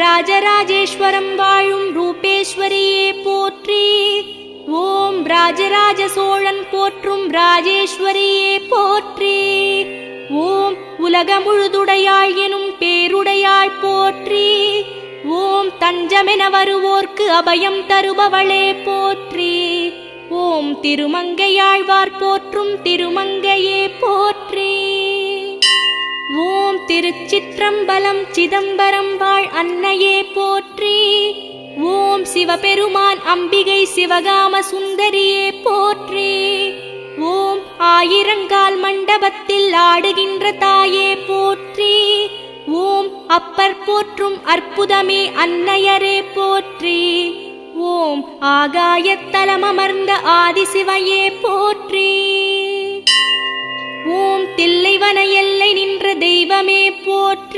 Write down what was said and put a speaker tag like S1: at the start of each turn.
S1: ராஜராஜேஸ்வரம் வாழும் ரூபேஸ்வரியே போற்றி. ஓம் ராஜராஜ சோழன் போற்றும் ராஜேஸ்வரியே போற்றி. ஓம் உலகமுழுதுடையாள் எனும் பேருடையாள் போற்றி. ஓம் தஞ்சமென வருவோர்க்கு அபயம் தருபவளே போற்றி. ஓம் திருமங்கையாழ்வார் போற்றும் திருமங்கையே போற்றி. ஓம் திருச்சிற்றம்பலம் சிதம்பரம் வாழ் அன்னையே போற்றி. ஓம் சிவபெருமான் அம்பிகை சிவகாம சுந்தரியே போற்றி. ஓம் ஆயிரங்கால் மண்டபத்தில் ஆடுகின்ற தாயே போற்றி. ஓம் அப்பர் போற்றும் அற்புதமே அன்னையரே போற்றி. ஓம் ஆகாயத்தலமர்ந்த ஆதிசிவையே போற்றி. ஓம் தில்லைவன எல்லை நின்ற தெய்வமே போற்றி.